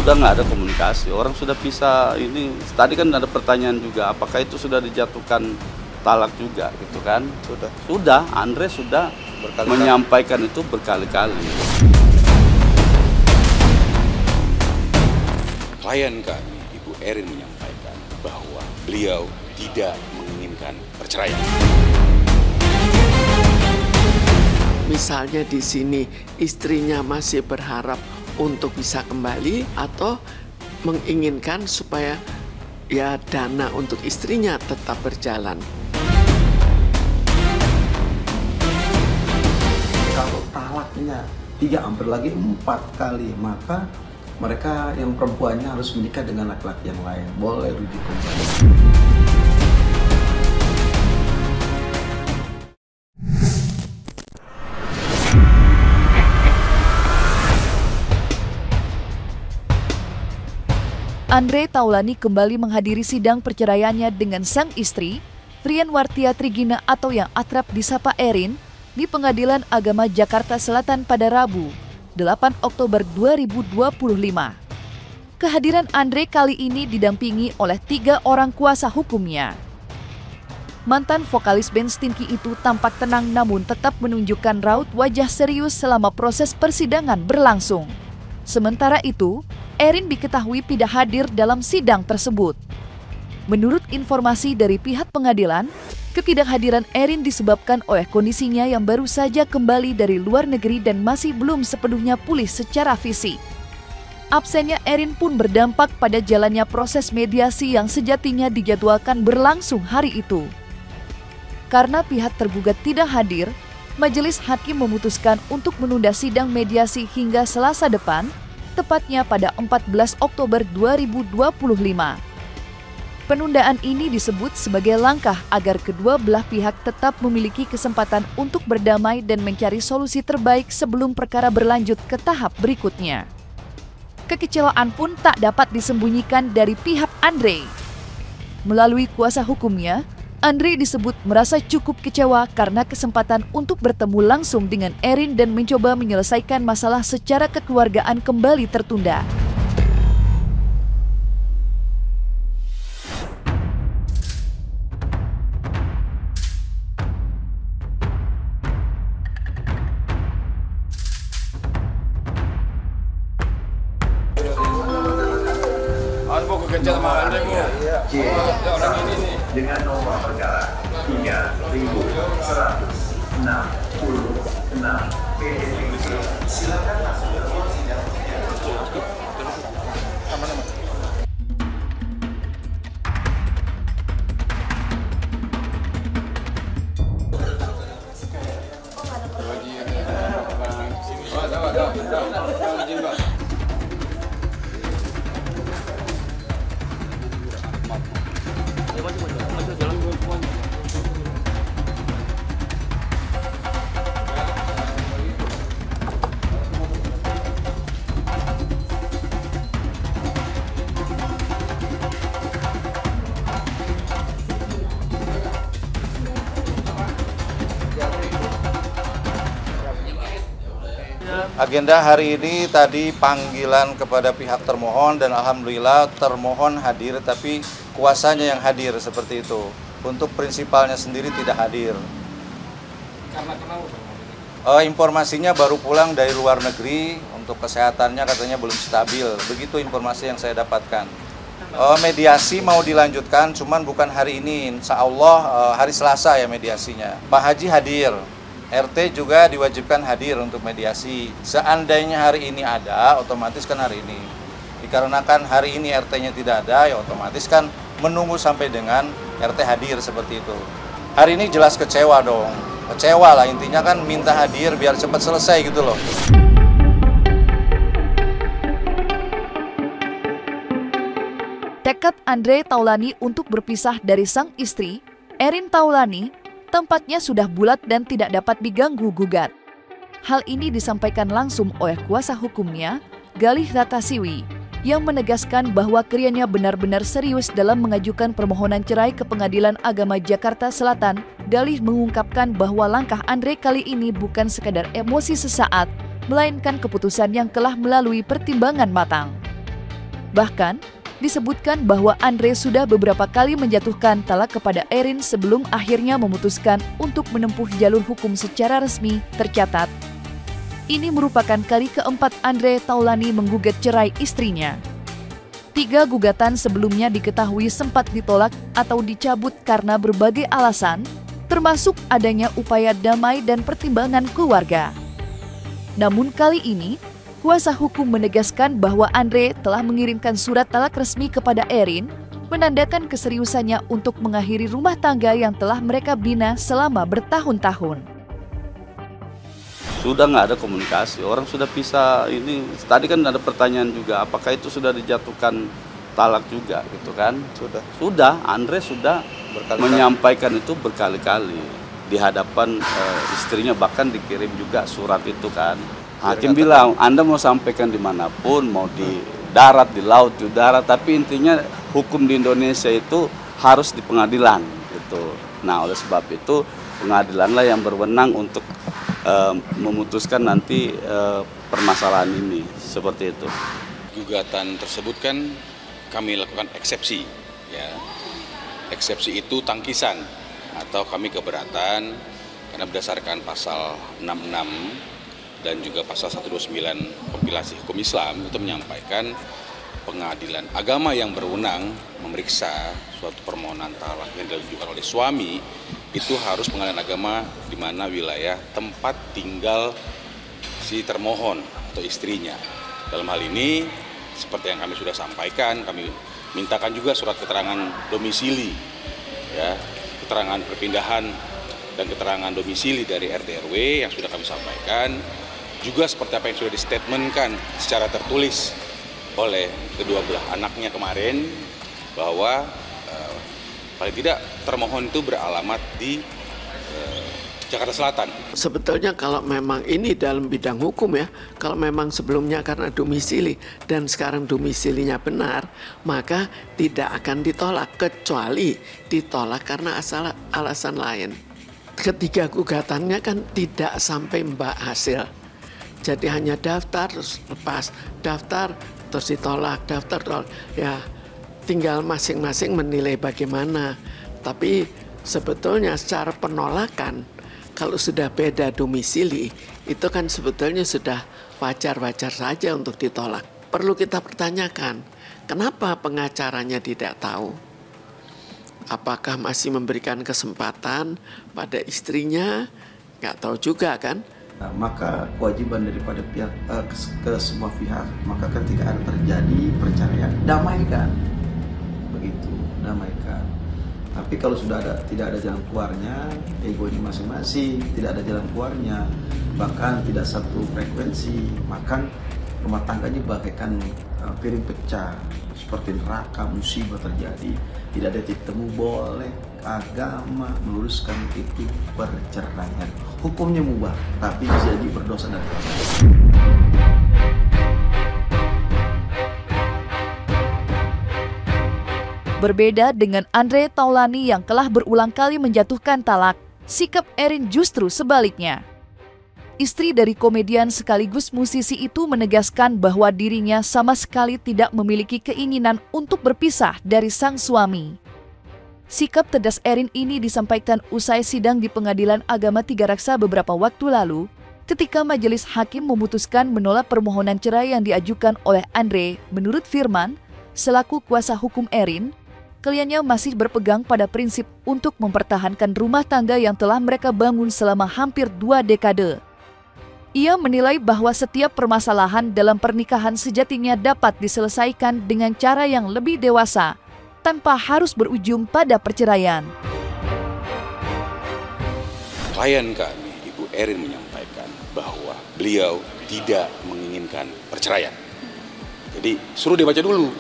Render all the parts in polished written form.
sudah nggak ada komunikasi, orang sudah pisah. Ini tadi kan ada pertanyaan juga, apakah itu sudah dijatuhkan talak juga gitu kan? Sudah, Andre sudah menyampaikan itu berkali-kali. Klien kami, Ibu Erin, menyampaikan bahwa beliau tidak menginginkan perceraian. Misalnya di sini istrinya masih berharap untuk bisa kembali atau menginginkan supaya ya dana untuk istrinya tetap berjalan. Kalau talaknya 3 hampir lagi 4 kali, maka mereka yang perempuannya harus menikah dengan laki-laki yang lain, boleh rujuk kembali. Andre Taulani kembali menghadiri sidang perceraiannya dengan sang istri, Frienwartia Trigina atau yang akrab disapa Erin, di Pengadilan Agama Jakarta Selatan pada Rabu, 8 Oktober 2025. Kehadiran Andre kali ini didampingi oleh 3 orang kuasa hukumnya. Mantan vokalis band Stinky itu tampak tenang namun tetap menunjukkan raut wajah serius selama proses persidangan berlangsung. Sementara itu, Erin diketahui tidak hadir dalam sidang tersebut. Menurut informasi dari pihak pengadilan, ketidakhadiran Erin disebabkan oleh kondisinya yang baru saja kembali dari luar negeri dan masih belum sepenuhnya pulih secara fisik. Absennya Erin pun berdampak pada jalannya proses mediasi yang sejatinya dijadwalkan berlangsung hari itu. Karena pihak tergugat tidak hadir, majelis hakim memutuskan untuk menunda sidang mediasi hingga Selasa depan, tepatnya pada 14 Oktober 2025. Penundaan ini disebut sebagai langkah agar kedua belah pihak tetap memiliki kesempatan untuk berdamai dan mencari solusi terbaik sebelum perkara berlanjut ke tahap berikutnya. Kekecewaan pun tak dapat disembunyikan dari pihak Andre. Melalui kuasa hukumnya, Andre disebut merasa cukup kecewa karena kesempatan untuk bertemu langsung dengan Erin dan mencoba menyelesaikan masalah secara kekeluargaan kembali tertunda. Dengan nomor perkara 3166 PDPC. Silakan masuk ke ruang sidang. Agenda hari ini tadi panggilan kepada pihak termohon dan alhamdulillah termohon hadir, tapi kuasanya yang hadir seperti itu. Untuk prinsipalnya sendiri tidak hadir. Karena kenapa? Informasinya baru pulang dari luar negeri, untuk kesehatannya katanya belum stabil. Begitu informasi yang saya dapatkan. Mediasi mau dilanjutkan, cuman bukan hari ini. Insya Allah hari Selasa ya mediasinya. Pak Haji hadir. RT juga diwajibkan hadir untuk mediasi. Seandainya hari ini ada, otomatis kan hari ini. Dikarenakan hari ini RT-nya tidak ada, ya otomatis kan menunggu sampai dengan RT hadir seperti itu. Hari ini jelas kecewa dong. Kecewa lah, intinya kan minta hadir biar cepat selesai gitu loh. Tekad Andre Taulani untuk berpisah dari sang istri, Erin Taulani, tampaknya sudah bulat dan tidak dapat diganggu-gugat. Hal ini disampaikan langsung oleh kuasa hukumnya, Galih Ratasiwi, yang menegaskan bahwa kliennya benar-benar serius dalam mengajukan permohonan cerai ke Pengadilan Agama Jakarta Selatan. Galih mengungkapkan bahwa langkah Andre kali ini bukan sekadar emosi sesaat, melainkan keputusan yang telah melalui pertimbangan matang. Bahkan, disebutkan bahwa Andre sudah beberapa kali menjatuhkan talak kepada Erin sebelum akhirnya memutuskan untuk menempuh jalur hukum secara resmi tercatat. Ini merupakan kali keempat Andre Taulani menggugat cerai istrinya. 3 gugatan sebelumnya diketahui sempat ditolak atau dicabut karena berbagai alasan, termasuk adanya upaya damai dan pertimbangan keluarga. Namun kali ini, kuasa hukum menegaskan bahwa Andre telah mengirimkan surat talak resmi kepada Erin, menandakan keseriusannya untuk mengakhiri rumah tangga yang telah mereka bina selama bertahun-tahun. Sudah nggak ada komunikasi, orang sudah pisah. Ini tadi kan ada pertanyaan juga, apakah itu sudah dijatuhkan talak juga gitu kan? Sudah, Andre sudah menyampaikan itu berkali-kali di hadapan istrinya, bahkan dikirim juga surat itu kan. Hakim bilang, Anda mau sampaikan dimanapun, mau di darat, di laut, di udara, tapi intinya hukum di Indonesia itu harus di pengadilan gitu. Nah, oleh sebab itu pengadilanlah yang berwenang untuk memutuskan nanti permasalahan ini, seperti itu. Gugatan tersebut kan kami lakukan eksepsi, ya. Eksepsi itu tangkisan atau kami keberatan karena berdasarkan pasal 66 dan juga pasal 129 kompilasi hukum Islam itu menyampaikan pengadilan agama yang berwenang memeriksa suatu permohonan talak yang diajukan oleh suami itu harus pengadilan agama di mana wilayah tempat tinggal si termohon atau istrinya. Dalam hal ini, seperti yang kami sudah sampaikan, kami mintakan juga surat keterangan domisili, ya, keterangan perpindahan dan keterangan domisili dari RT RW yang sudah kami sampaikan. Juga seperti apa yang sudah distatementkan secara tertulis oleh kedua belah anaknya kemarin, bahwa paling tidak termohon itu beralamat di Jakarta Selatan. Sebetulnya kalau memang ini dalam bidang hukum ya, kalau memang sebelumnya karena domisili dan sekarang domisilinya benar, maka tidak akan ditolak, kecuali ditolak karena alasan lain. Ketiga gugatannya kan tidak sampai mbak hasil. Jadi hanya daftar, terus lepas, daftar, terus ditolak, daftar, tolak. Ya, tinggal masing-masing menilai bagaimana. Tapi sebetulnya secara penolakan, kalau sudah beda domisili, itu kan sebetulnya sudah wajar-wajar saja untuk ditolak. Perlu kita pertanyakan, kenapa pengacaranya tidak tahu? Apakah masih memberikan kesempatan pada istrinya? Nggak tahu juga kan? Nah, maka kewajiban daripada pihak ke semua pihak, maka ketika ada terjadi perceraian, damaikan, begitu, damaikan. Tapi kalau sudah tidak ada jalan keluarnya, egonya masing-masing, tidak ada jalan keluarnya, bahkan tidak satu frekuensi, maka rumah tangganya bagaikan piring pecah, seperti neraka, musibah terjadi, tidak ada titik temu. Boleh agama meluruskan itu perceraian, hukumnya mubah, tapi jadi berdosa dan dosa. Berbeda dengan Andre Taulani yang telah berulang kali menjatuhkan talak, sikap Erin justru sebaliknya. Istri dari komedian sekaligus musisi itu menegaskan bahwa dirinya sama sekali tidak memiliki keinginan untuk berpisah dari sang suami. Sikap tegas Erin ini disampaikan usai sidang di Pengadilan Agama Tigaraksa beberapa waktu lalu, ketika majelis hakim memutuskan menolak permohonan cerai yang diajukan oleh Andre. Menurut Firman, selaku kuasa hukum Erin, kliennya masih berpegang pada prinsip untuk mempertahankan rumah tangga yang telah mereka bangun selama hampir 2 dekade. Ia menilai bahwa setiap permasalahan dalam pernikahan sejatinya dapat diselesaikan dengan cara yang lebih dewasa, tanpa harus berujung pada perceraian. Klien kami, Ibu Erin, menyampaikan bahwa beliau tidak menginginkan perceraian. Jadi suruh dibaca dulu.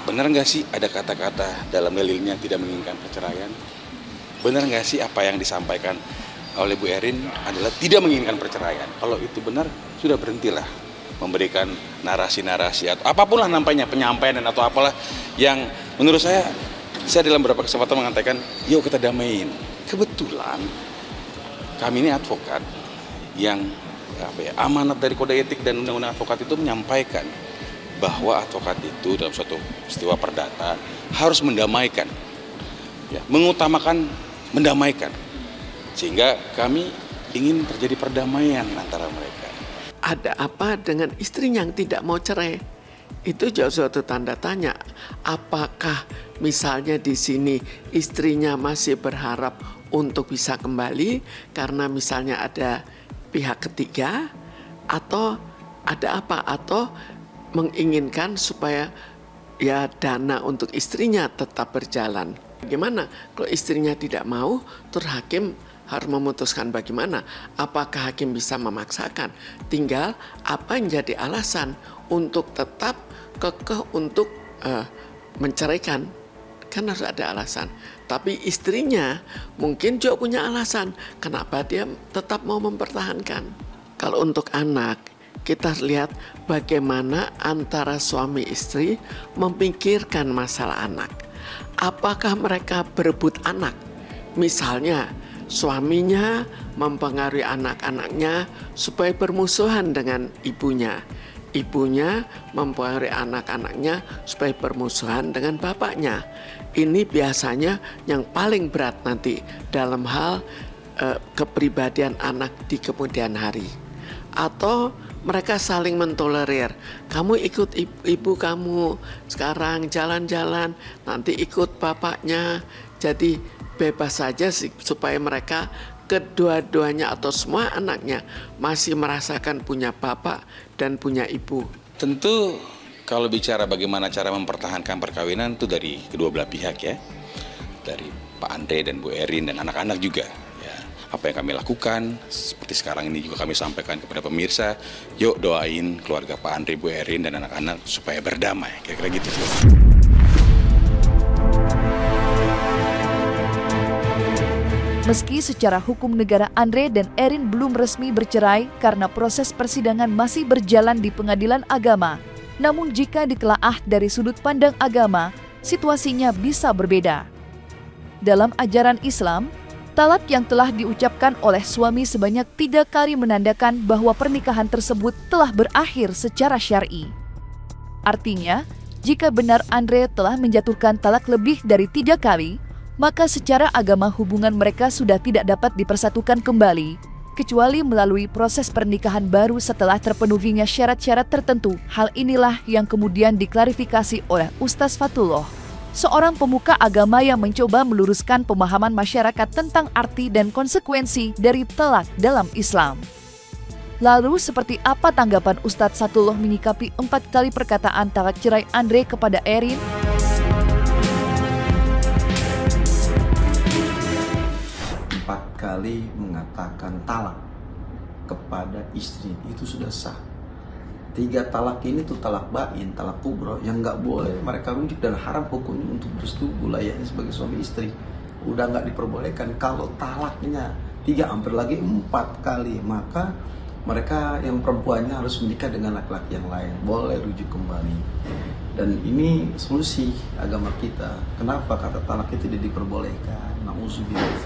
Benar nggak sih ada kata-kata dalam dalilnya tidak menginginkan perceraian? Benar nggak sih apa yang disampaikan oleh Bu Erin adalah tidak menginginkan perceraian? Kalau itu benar, sudah berhentilah memberikan narasi-narasi atau apapun lah nampaknya, penyampaian dan atau apalah yang menurut saya dalam beberapa kesempatan mengatakan, yuk kita damaiin. Kebetulan kami ini advokat yang amanat dari kode etik dan undang-undang advokat itu menyampaikan bahwa advokat itu dalam suatu peristiwa perdata harus mendamaikan, ya, mengutamakan mendamaikan, sehingga kami ingin terjadi perdamaian antara mereka. Ada apa dengan istrinya yang tidak mau cerai? Itu juga suatu tanda tanya. Apakah misalnya di sini istrinya masih berharap untuk bisa kembali karena misalnya ada pihak ketiga, atau ada apa, atau menginginkan supaya ya dana untuk istrinya tetap berjalan. Bagaimana kalau istrinya tidak mau, terus hakim harus memutuskan bagaimana? Apakah hakim bisa memaksakan? Tinggal apa yang jadi alasan untuk tetap kekeh untuk menceraikan. Kan harus ada alasan. Tapi istrinya mungkin juga punya alasan kenapa dia tetap mau mempertahankan. Kalau untuk anak, kita lihat bagaimana antara suami istri memikirkan masalah anak. Apakah mereka berebut anak? Misalnya, suaminya mempengaruhi anak-anaknya supaya bermusuhan dengan ibunya. Ibunya mempengaruhi anak-anaknya supaya bermusuhan dengan bapaknya. Ini biasanya yang paling berat nanti dalam hal kepribadian anak di kemudian hari. Atau mereka saling mentolerir. Kamu ikut ibu kamu sekarang jalan-jalan, nanti ikut bapaknya. Jadi bebas saja supaya mereka kedua-duanya atau semua anaknya masih merasakan punya bapak dan punya ibu. Tentu kalau bicara bagaimana cara mempertahankan perkawinan itu dari kedua belah pihak, ya. Dari Pak Andre dan Bu Erin dan anak-anak juga. Ya. Apa yang kami lakukan, seperti sekarang ini juga kami sampaikan kepada pemirsa, yuk doain keluarga Pak Andre, Bu Erin dan anak-anak supaya berdamai, kira-kira gitu. Meski secara hukum negara Andre dan Erin belum resmi bercerai karena proses persidangan masih berjalan di pengadilan agama, namun jika ditelaah dari sudut pandang agama, situasinya bisa berbeda. Dalam ajaran Islam, talak yang telah diucapkan oleh suami sebanyak 3 kali menandakan bahwa pernikahan tersebut telah berakhir secara syar'i. Artinya, jika benar Andre telah menjatuhkan talak lebih dari 3 kali, maka secara agama hubungan mereka sudah tidak dapat dipersatukan kembali, kecuali melalui proses pernikahan baru setelah terpenuhinya syarat-syarat tertentu. Hal inilah yang kemudian diklarifikasi oleh Ustaz Fatullah, seorang pemuka agama yang mencoba meluruskan pemahaman masyarakat tentang arti dan konsekuensi dari talak dalam Islam. Lalu seperti apa tanggapan Ustaz Fatullah menyikapi 4 kali perkataan talak cerai Andre kepada Erin? Kali mengatakan talak kepada istri itu sudah sah. 3 talak ini tuh talak bain, talak kubro yang nggak boleh mereka rujuk dan haram hukumnya untuk bersetubuh layaknya sebagai suami istri. Udah nggak diperbolehkan. Kalau talaknya 3 hampir lagi 4 kali, maka mereka yang perempuannya harus menikah dengan laki-laki yang lain, boleh rujuk kembali. Dan ini solusi agama kita. Kenapa kata talak itu tidak diperbolehkan? Na'udzubillah.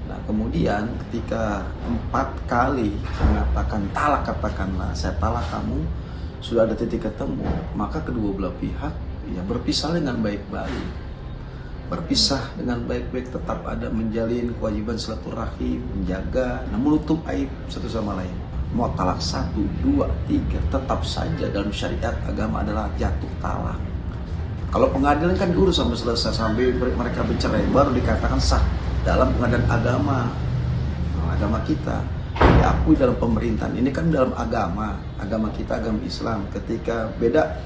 Nah kemudian ketika 4 kali mengatakan talak, katakanlah saya talak kamu, sudah ada titik ketemu, maka kedua belah pihak ya berpisah dengan baik-baik. Berpisah dengan baik-baik, tetap ada menjalin kewajiban silaturahim, menjaga, menutup aib satu sama lain. Mau talak 1, 2, 3, tetap saja dalam syariat agama adalah jatuh talak. Kalau pengadilan kan diurus sampai selesai, sampai mereka bercerai, baru dikatakan sah dalam pengadilan agama. Agama kita diakui dalam pemerintahan. Ini kan dalam agama kita, agama Islam. Ketika beda,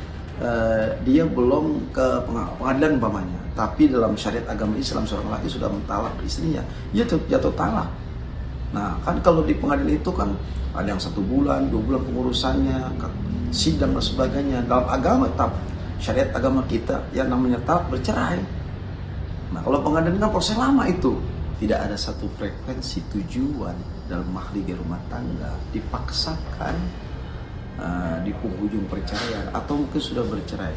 dia belum ke pengadilan umpamanya, tapi dalam syariat agama Islam seorang laki sudah mentalak istrinya, dia jatuh talak. Nah kan kalau di pengadilan itu kan ada yang 1 bulan, 2 bulan pengurusannya, sidang dan sebagainya. Dalam agama tetap syariat agama kita yang namanya talak bercerai. Nah kalau pengadilan kan proses lama itu. Tidak ada satu frekuensi tujuan dalam mahligai rumah tangga dipaksakan di penghujung perceraian, atau mungkin sudah bercerai,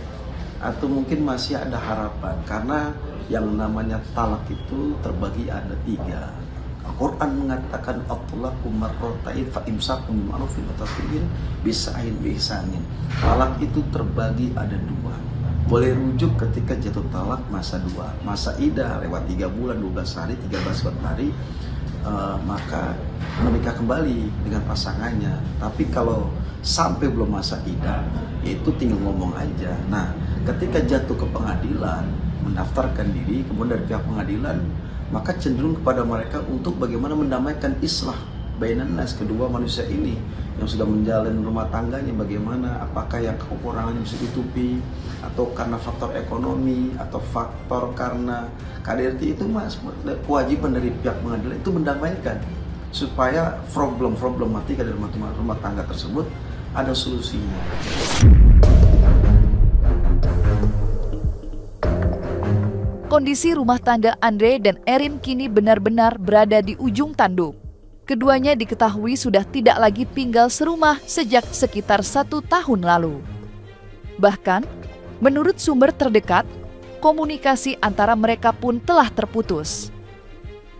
atau mungkin masih ada harapan. Karena yang namanya talak itu terbagi ada 3. Al-Quran mengatakan at-talaqu marratain fa imsakun bima'rufin wa tasrihun bisa'in biihsanin. Talak itu terbagi ada dua. Boleh rujuk ketika jatuh talak masa 2. Masa idah lewat 3 bulan, 12 hari, 13 hari, maka menikah kembali dengan pasangannya. Tapi kalau sampai belum masa idah, itu tinggal ngomong aja. Nah, ketika jatuh ke pengadilan, mendaftarkan diri, kemudian dari pihak pengadilan, maka cenderung kepada mereka untuk bagaimana mendamaikan islah bainan nas, kedua manusia ini yang sudah menjalin rumah tangganya, bagaimana, apakah yang kekurangan bisa ditutupi, atau karena faktor ekonomi, atau faktor karena KDRT. Itu mas, kewajiban dari pihak pengadilan itu mendamaikan supaya problematika dari rumah tangga tersebut ada solusinya. Kondisi rumah tangga Andre dan Erin kini benar-benar berada di ujung tanduk. Keduanya diketahui sudah tidak lagi tinggal serumah sejak sekitar 1 tahun lalu. Bahkan, menurut sumber terdekat, komunikasi antara mereka pun telah terputus.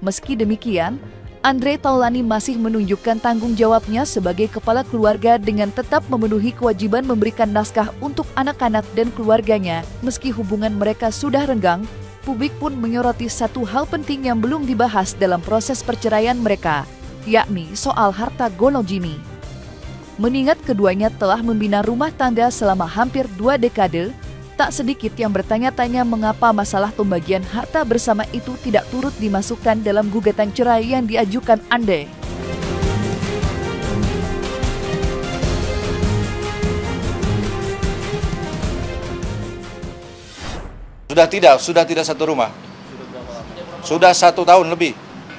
Meski demikian, Andre Taulani masih menunjukkan tanggung jawabnya sebagai kepala keluarga dengan tetap memenuhi kewajiban memberikan nafkah untuk anak-anak dan keluarganya. Meski hubungan mereka sudah renggang, publik pun menyoroti satu hal penting yang belum dibahas dalam proses perceraian mereka, yakni soal harta gonogini. Mengingat keduanya telah membina rumah tangga selama hampir 2 dekade, tak sedikit yang bertanya-tanya mengapa masalah pembagian harta bersama itu tidak turut dimasukkan dalam gugatan cerai yang diajukan Andre. Sudah tidak satu rumah. Sudah 1 tahun lebih.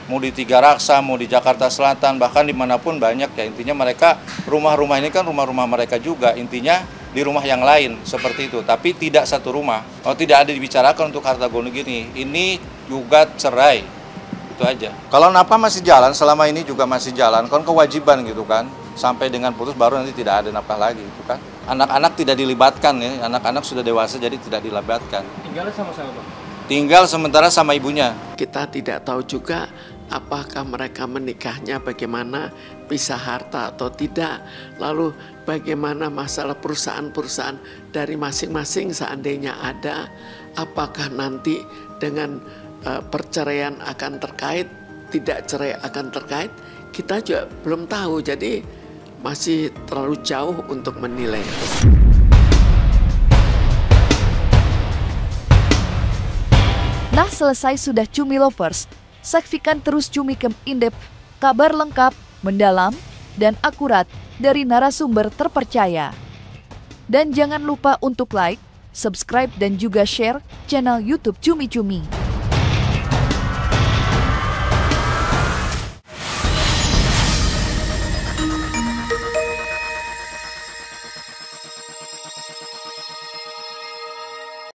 Mau di Tiga Raksa, mau di Jakarta Selatan, bahkan dimanapun banyak ya. Intinya mereka, rumah-rumah ini kan rumah-rumah mereka juga. Intinya di rumah yang lain, seperti itu. Tapi tidak satu rumah. Oh, tidak ada dibicarakan untuk harta gonogini. Ini juga cerai. Itu aja. Kalau nafkah masih jalan, selama ini juga masih jalan. Kan kewajiban gitu kan. Sampai dengan putus baru nanti tidak ada nafkah lagi gitu kan. Anak-anak tidak dilibatkan ya. Anak-anak sudah dewasa jadi tidak dilibatkan. Tinggal sama-sama, Bang? Tinggal sementara sama ibunya. Kita tidak tahu juga apakah mereka menikahnya bagaimana, pisah harta atau tidak. Lalu bagaimana masalah perusahaan-perusahaan dari masing-masing seandainya ada. Apakah nanti dengan perceraian akan terkait, tidak cerai akan terkait. Kita juga belum tahu, jadi masih terlalu jauh untuk menilai. Nah, selesai sudah Cumi Lovers. Saksikan terus Cumi Camp In-Depth, kabar lengkap, mendalam, dan akurat dari narasumber terpercaya. Dan jangan lupa untuk like, subscribe, dan juga share channel YouTube Cumi Cumi.